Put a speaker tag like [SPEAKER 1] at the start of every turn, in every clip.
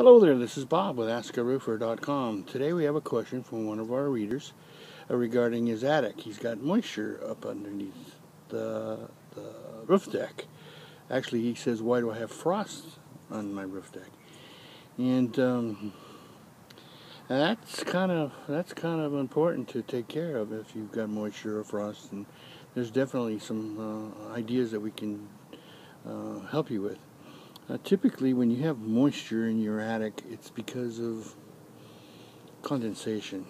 [SPEAKER 1] Hello there, this is Bob with AskARoofer.com. Today we have a question from one of our readers regarding his attic. He's got moisture up underneath the roof deck. Actually, he says, why do I have frost on my roof deck? And that's kind of important to take care of if you've got moisture or frost. And there's definitely some ideas that we can help you with. Typically, when you have moisture in your attic, it's because of condensation.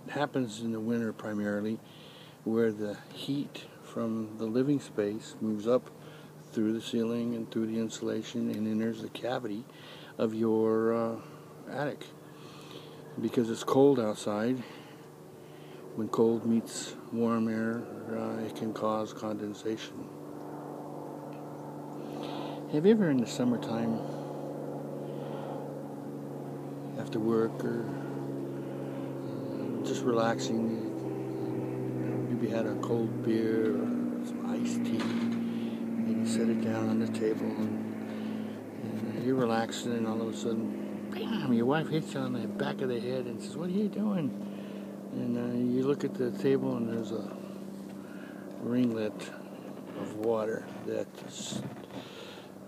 [SPEAKER 1] It happens in the winter primarily, where the heat from the living space moves up through the ceiling and through the insulation and enters the cavity of your attic. Because it's cold outside, when cold meets warm air, it can cause condensation. Have you ever in the summertime, after work or just relaxing, maybe had a cold beer or some iced tea, and you set it down on the table and you're relaxing, and all of a sudden, bam, your wife hits you on the back of the head and says, "What are you doing?" And you look at the table and there's a ringlet of water that's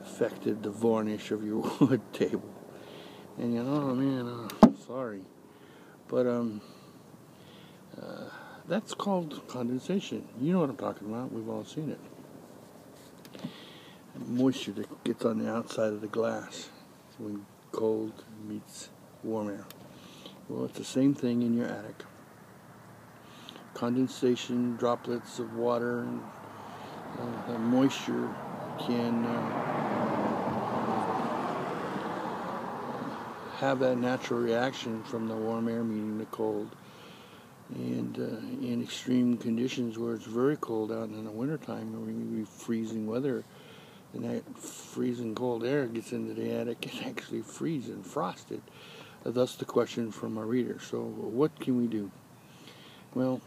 [SPEAKER 1] affected the varnish of your wood table, and you know, oh man, sorry, but that's called condensation. You know what I'm talking about. We've all seen it. Moisture that gets on the outside of the glass when cold meets warm air. Well, it's the same thing in your attic. Condensation, droplets of water, and moisture can have that natural reaction from the warm air meeting the cold. And in extreme conditions where it's very cold out in the wintertime, or maybe freezing weather, and that freezing cold air gets into the attic, it actually freezes and frosted. Thus the question from our reader. So what can we do? Well,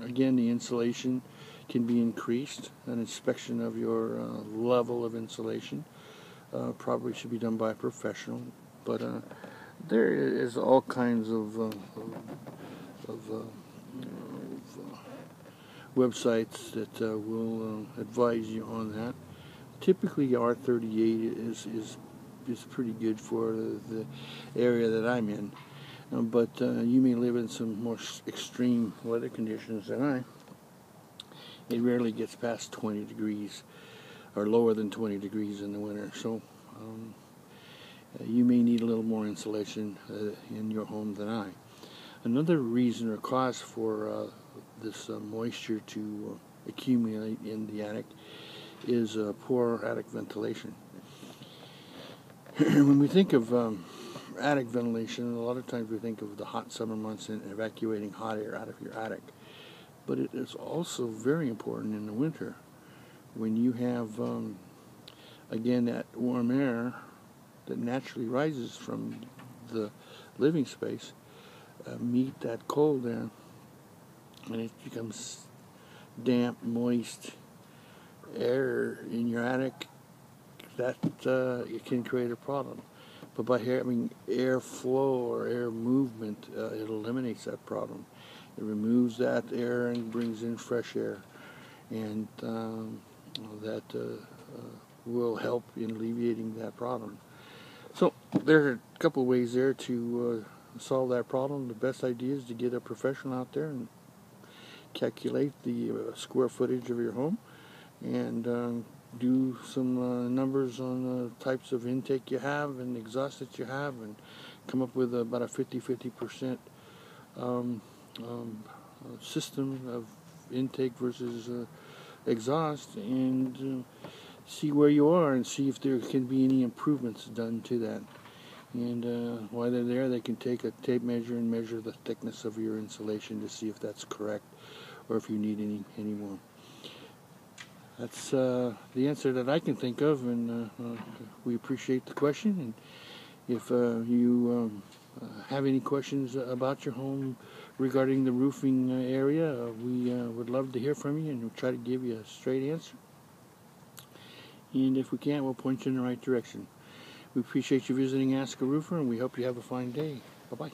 [SPEAKER 1] again, the insulation can be increased. An inspection of your level of insulation probably should be done by a professional. But there is all kinds of websites that will advise you on that. Typically, R38 is pretty good for the area that I'm in. But you may live in some more extreme weather conditions than I. It rarely gets past 20 degrees or lower than 20 degrees in the winter. So you may need a little more insulation in your home than I. Another reason or cause for this moisture to accumulate in the attic is poor attic ventilation. When we think of attic ventilation, a lot of times we think of the hot summer months and evacuating hot air out of your attic. But it is also very important in the winter when you have, again, that warm air that naturally rises from the living space, meet that cold air, and it becomes damp, moist air in your attic. That it can create a problem. But by having air flow or air movement, it eliminates that problem. It removes that air and brings in fresh air, and that will help in alleviating that problem. So there are a couple of ways there to solve that problem. The best idea is to get a professional out there and calculate the square footage of your home, and do some numbers on the types of intake you have and exhaust that you have, and come up with about a 50% system of intake versus exhaust, and see where you are and see if there can be any improvements done to that. And while they're there, they can take a tape measure and measure the thickness of your insulation to see if that's correct or if you need any more. That's the answer that I can think of, and we appreciate the question. And if you have any questions about your home regarding the roofing area, we would love to hear from you, and we'll try to give you a straight answer. And if we can't, we'll point you in the right direction. We appreciate you visiting Ask a Roofer, and we hope you have a fine day. Bye-bye.